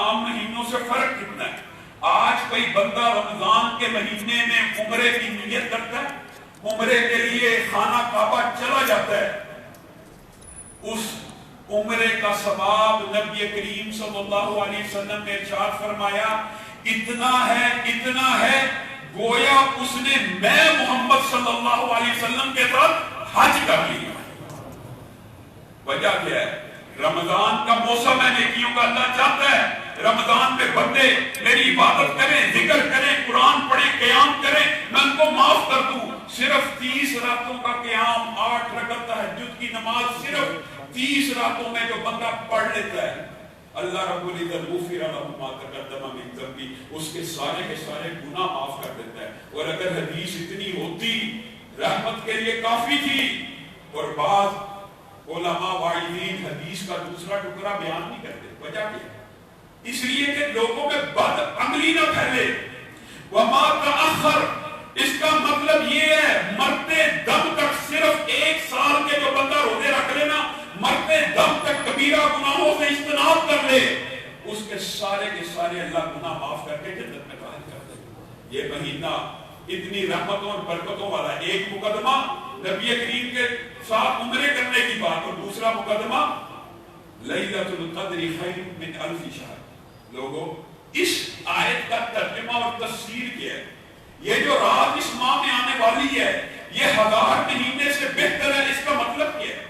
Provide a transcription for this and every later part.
عام مہینوں سے فرق کتنا ہے؟ آج کوئی بندہ رمضان کے مہینے میں عمرے کی نیت کرتا ہے، عمرے کے لیے خانہ کعبہ چلا جاتا ہے، اس عمرے کا ثواب نبی کریم صلی اللہ علیہ وسلم نے ارشاد فرمایا اتنا ہے گویا اس نے میں محمد صلی اللہ علیہ وسلم کے ساتھ حج کر لیا۔ وجہ کیا ہے؟ رمضان کا موسم ہے نیکیوں کا، اللہ چاہتا ہے رمضان میں بندے میری عبادت کریں، ذکر کریں، قرآن پڑھیں، قیام کریں، میں ان کو معاف کر دوں۔ صرف 30 راتوں کا قیام، 8 رکعت تہجد کی نماز صرف 30 راتوں میں جو بندہ پڑھ لیتا ہے، اللہ رب العزت غفر لہ ما تقدم من ذنبہ، اس کے سارے گناہ معاف کر دیتا ہے۔ اور اگر حدیث اتنی ہوتی رحمت کے لیے کافی تھی، اور بعض علماء واعظین حدیث کا دوسرا ٹکڑا بیان نہیں کرتے۔ وجہ کیا؟ اس لیے کہ لوگوں میں بد عملی نہ پھیلے۔ وما تأخر، اس کا مطلب یہ ہے مرتے دم تک صرف 1 سال کے جو بندہ روزے رکھ لینا، مرتے دم تک کبیرہ گناہوں سے اجتناب کر لے، اس کے سارے اللہ گناہ معاف کر کے جنت میں داخل کر دے۔ یہ مہینہ اتنی رحمتوں اور برکتوں والا، ایک مقدمہ نبی کریم کے ساتھ عمرے کرنے کی بات، اور دوسرا مقدمہ لیلۃ القدر خیر من الف شہر۔ لوگوں، اس آیت کا ترجمہ اور تفسیر کیا ہے؟ یہ جو رات اس ماہ میں آنے والی ہے، یہ 1000 مہینے سے بہتر ہے۔ اس کا مطلب کیا ہے؟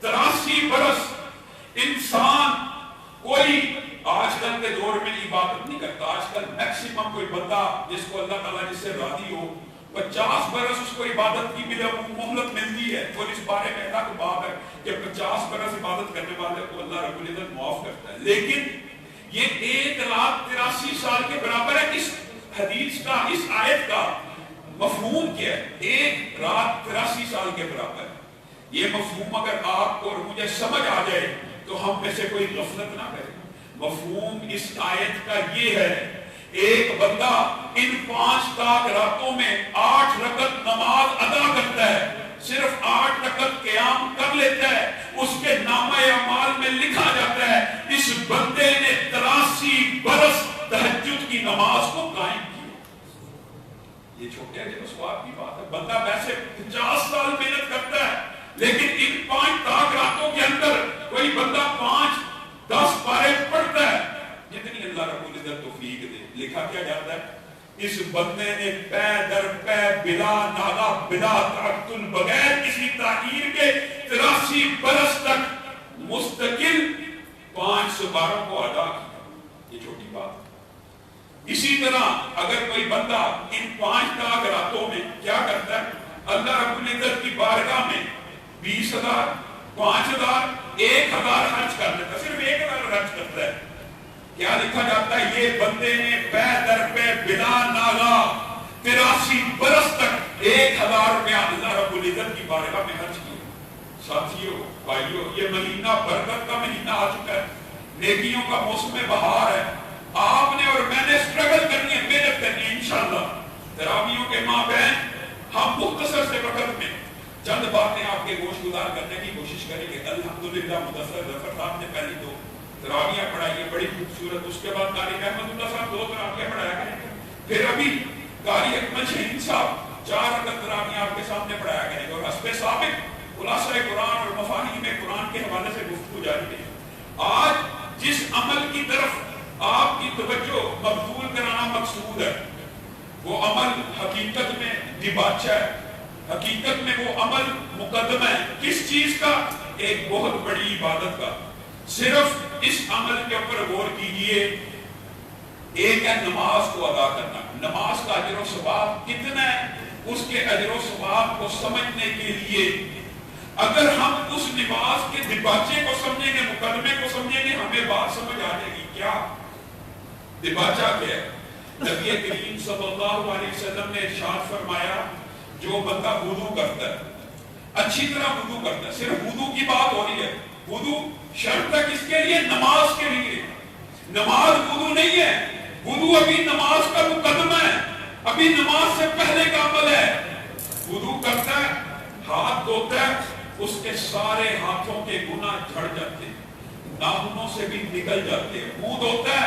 83 برس انسان کوئی آج کل کے دور میں عبادت نہیں کرتا۔ آج کل میکسیمم کوئی بندہ جس کو اللہ تعالیٰ جس سے راضی ہو، 50 برس اس کو عبادت کی مہلت ملتی ہے، اور اس بارے میں اللہ کو بات ہے کہ 50 برس عبادت کرنے والے کو اللہ رب العزت معاف کرتا ہے۔ لیکن یہ 1,83,000 سال کے برابر ہے۔ اس حدیث کا، اس آیت کا مفہوم کیا ہے؟ 1,83,000 سال کے برابر ہے۔ یہ مفہوم اگر آپ کو اور مجھے سمجھ آ جائے تو ہم میں سے کوئی غفلت نہ کرے۔ مفہوم اس آیت کا یہ ہے، ایک بندہ ان 5 راتوں میں 8 رکعت نماز ادا کرتا ہے، صرف 8 رکعت قیام کر لیتا ہے، اس کے نامہ اعمال میں لکھا جاتا ہے اس بندے نے 83 برس تہجد کی نماز کو قائم کیا۔ یہ چھوٹے جو ثواب کی بات ہے۔ بندہ ویسے 50 سال محنت کرتا ہے، لیکن ان 5 راتوں کے اندر کوئی بندہ 5-10 پارے پڑھتا ہے، جتنی اللہ رب العزت توفیق دے۔ لکھا کیا جاتا ہے؟ اس بندے نے پے در پے بلا ناغہ بلا تعطل بغیر کسی تاخیر کے 83 برس تک مستقل 512 کو ادا کیا۔ یہ چھوٹی بات ہے۔ اسی طرح اگر کوئی بندہ ان 5 راتوں میں کیا کرتا ہے؟ اللہ رب العزت کی بارگاہ میں 20,000 5,000 1,000 خرچ کر لیتا ہے، صرف 1,000 خرچ کرتا ہے۔ کیا لکھا جاتا ہے؟ یہ بندے نے پے در پے بلا ناغہ 83 برس تک 1,000 روپیہ اللہ رب العزت کی بارگاہ میں خرچ کیا۔ ساتھیوں، بھائیوں، یہ مہینہ برکت کا مہینہ آ چکا ہے، نیکیوں کا موسم بہار ہے۔ آپ نے اور میں نے سٹرگل کرنی ہے، محنت کرنی ہے انشاءاللہ۔ تراویحوں کے ماں بہن، ہم مختصر سے وقت میں چند باتیں آپ کے گوش گزار کرنے کی کوشش کریں گے۔ الحمدللہ مدثر ظفر صاحب نے پہلی 2 تراویح پڑھائی ہے، بڑی خوبصورت۔ اس کے بعد قاری احمد اللہ صاحب 2 تراویح پڑھایا کریں گے، پھر ابھی قاری اکمل شہید صاحب 4 رکعت تراویح آپ کے سامنے پڑھایا کریں گے، اور حسب ثابت خلاصہ قرآن اور مفاہیم قرآن کے حوالے سے گفتگو جاری ہے۔ آج جس عمل کی طرف آپ کی توجہ مبذول کرانا مقصود ہے، وہ عمل حقیقت میں دباچہ ہے، حقیقت میں وہ عمل مقدمہ ہے۔ کس چیز کا؟ ایک بہت بڑی عبادت کا۔ صرف اس عمل کے اوپر غور کیجئے۔ ایک ہے نماز کو ادا کرنا۔ نماز کا اجر و ثواب کتنا ہے؟ اس کے اجر و ثواب کو سمجھنے کے لیے اگر ہم اس نماز کے دباچے کو سمجھیں گے، مقدمے کو سمجھیں گے، ہمیں بات سمجھ آ جائے گی۔ کیا دباچہ کیا ہے؟ نبی کریم صلی اللہ علیہ وسلم نے ارشاد فرمایا، جو بندہ وضو کرتا ہے، اچھی طرح وضو کرتا ہے، صرف وضو کی بات ہو رہی ہے، وضو شرط ہے کس کے لیے؟ نماز کے لیے۔ نماز وضو نہیں ہے، وضو ابھی نماز کا مقدمہ ہے، ابھی نماز سے پہلے کا عمل ہے۔ وضو کرتا ہے، ہاتھ دھوتا ہے، اس کے سارے ہاتھوں کے گناہ جھڑ جاتے ہیں، ناخنوں سے بھی نکل جاتے ہیں۔ منہ دھوتا ہے،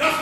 10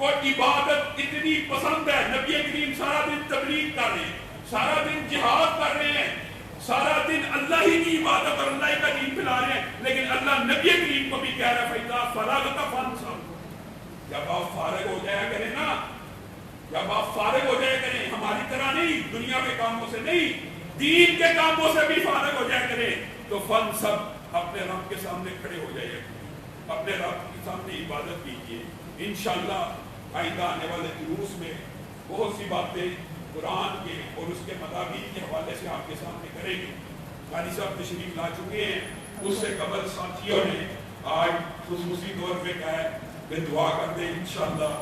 کو عبادت اتنی پسند ہے، نبی کریم سارا دن تبلیغ کر رہے ہیں، سارا دن جہاد کر رہے ہیں، سارا دن اللہ ہی کی عبادت اور اللہ کا دین پھیلا رہے ہیں، لیکن اللہ نبی کریم کو بھی کہہ رہا ہے فَإِذَا فَرَغْتَ فَانْصَبْ، جب آپ فارغ ہو جایا کریں نا، جب آپ فارغ ہو جایا کریں، ہماری طرح نہیں، دنیا کے کاموں سے نہیں، دین کے کاموں سے بھی فارغ ہو جایا کریں، تو فَانْصَبْ، اپنے رب کے سامنے کھڑے ہو جائیے، اپنے رب کے سامنے عبادت کیجیے۔ انشاءاللہ آئندہ آنے والے دروس میں بہت سی باتیں قرآن کے اور اس کے مضامین کے حوالے سے آپ کے سامنے کریں گے۔ قاری صاحب تشریف لا چکے ہیں، اس سے قبل ساتھیوں نے آج خصوصی طور پہ کہا ہے کہ دعا کر دیں انشاءاللہ۔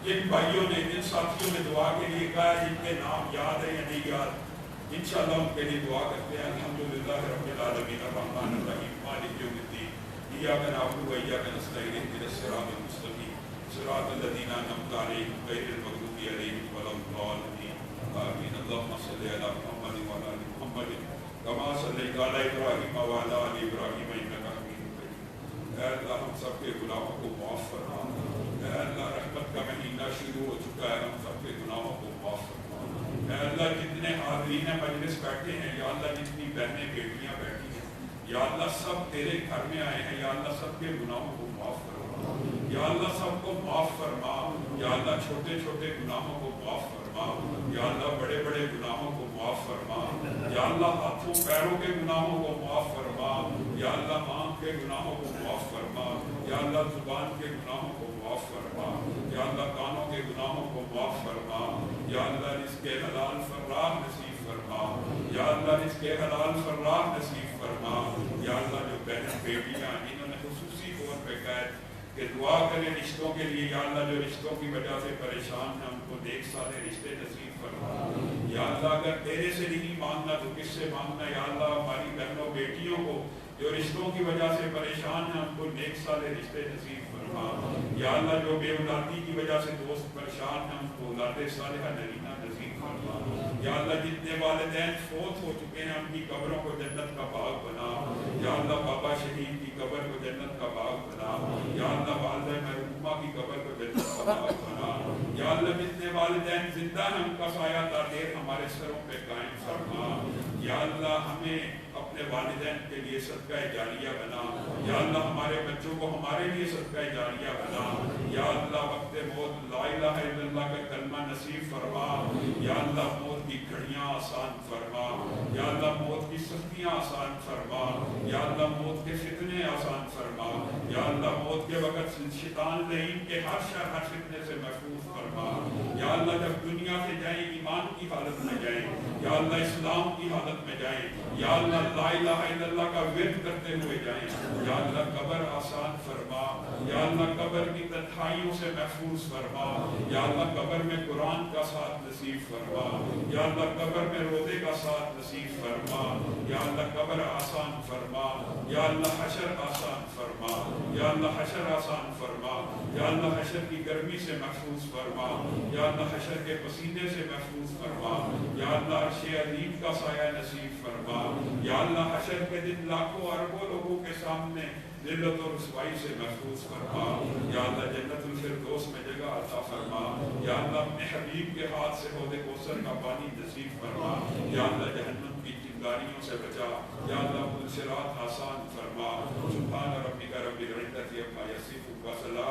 جن بھائیوں نے، جن ساتھیوں نے دعا کے لیے کہا ہے، جن کے نام یاد ہے یا نہیں یاد، انشاءاللہ ان کے لیے دعا کرتے ہیں۔ الحمدللہ رب العالمین الرحمن الرحیم مالک یوم الدین ایاک نعبد و ایاک نستعین اهدنا الصراط المستقیم صراط الذین انعمت علیہم غیر المغضوب علیہم ولا الضالین آمین۔ اللهم صل علی محمد وعلی آل محمد کما صلیت علی ابراہیم وعلی آل ابراہیم انک حمید مجید۔ اے اللہ ہم سب کے گناہوں کو معاف فرما، اے اللہ رحمت کا مہینہ شروع ہو چکا ہے، ہم سب کے گناہوں کو معاف فرما۔ اے اللہ جتنے حاضرین مجلس بیٹھے ہیں، یا اللہ جتنی بہنیں بیٹیاں بیٹھی ہیں، یا اللہ سب تیرے گھر میں آئے ہیں، یا اللہ سب کے گناہوں کو معاف فرما، یا اللہ سب کو معاف فرما، یا اللہ چھوٹے چھوٹے گناہوں کو معاف فرما، یا اللہ بڑے بڑے گناہوں کو معاف فرما، یا اللہ ہاتھوں پیروں کے گناہوں کو معاف فرما، یا اللہ آنکھ کے گناہوں کو معاف فرما، یا اللہ زبان کے گناہوں کو معاف فرما، یا اللہ کانوں کے گناہوں کو معاف فرما، یا اللہ رزق حلال فرار نصیب فرما، یا اللہ رزق حلال فرار نصیب فرما، یا اللہ جو بہن بیٹیاں انہوں نے خصوصی طور پہ کہا کہ دعا کریں رشتوں کے لیے، یا اللہ جو رشتوں کی وجہ سے پریشان ہیں ان کو نیک صالح رشتے نصیب فرما، یا اللہ اگر تیرے سے نہیں مانگنا تو کس سے مانگنا، یا اللہ ہماری بہنوں بیٹیوں کو جو رشتوں کی وجہ سے پریشان ہیں ان کو نیک صالح رشتے نصیب فرما، یا اللہ جو بے اولادی کی وجہ سے دوست پریشان ہیں ان کو اولاد صالحہ نرینہ نصیب فرما، یا اللہ جتنے والدین فوت ہو چکے ہیں ان کی قبروں کو جنت کا باغ بنا، یا اللہ بابا شہید کی قبر کو جنت کا باغ بنا، یا اللہ والدہ مرحومہ کی قبر کو جنت کا باغ بنا، یا اللہ جتنے والدین زندہ ہیں ان کا سایہ دیر ہمارے سروں پہ قائم فرما، یا اللہ ہمیں اپنے والدین کے لیے صدقہ جاریہ بنا، یا اللہ ہمارے بچوں کو ہمارے لیے صدقہ جاریہ بنا، یا اللہ وقت موت لا الہ الا اللہ کا کلمہ نصیب فرما، یا اللہ موت کی گھڑیاں آسان فرما، یا اللہ موت کی سختیاں آسان فرما، یا اللہ موت کے فتنے آسان فرما، یا اللہ موت کے وقت شیطان لعین کے ہر شر ہر فتنے سے محفوظ فرما، یا اللہ جب دنیا سے جائیں ایمان کی حالت میں جائیں، یا اللہ اسلام کی حالت میں جائیں، یا اللہ لا الہ الا اللہ کا ورد کرتے ہوئے جائیں، یا اللہ قبر آسان فرما، یا اللہ قبر کی تنہائیوں سے محفوظ فرما، یا اللہ قبر میں قرآن کا ساتھ نصیب فرما، یا اللہ قبر میں روزے کا ساتھ نصیب فرما، یا اللہ قبر آسان فرما، یا اللہ حشر آسان فرما، یا اللہ حشر آسان فرما، یا اللہ حشر کی گرمی سے محفوظ فرما، یا اللہ حشر کے پسینے سے محفوظ فرما، یا اللہ عرش عظیم کا سایہ نصیب فرما، یا اللہ حشر کے دن لاکھوں اربوں لوگوں کے سامنے ذلت و رسوائی سے محفوظ فرما، یا اللہ جنت الفردوس میں جگہ عطا فرما، یا اللہ اپنے حبیب کے ہاتھ سے حوض کوثر کا پانی نصیب فرما، یا اللہ جہنم کی چنگاریوں سے بچا، یا اللہ صراط آسان فرما۔ سبحان ربک رب العزت عما یصفون وسلام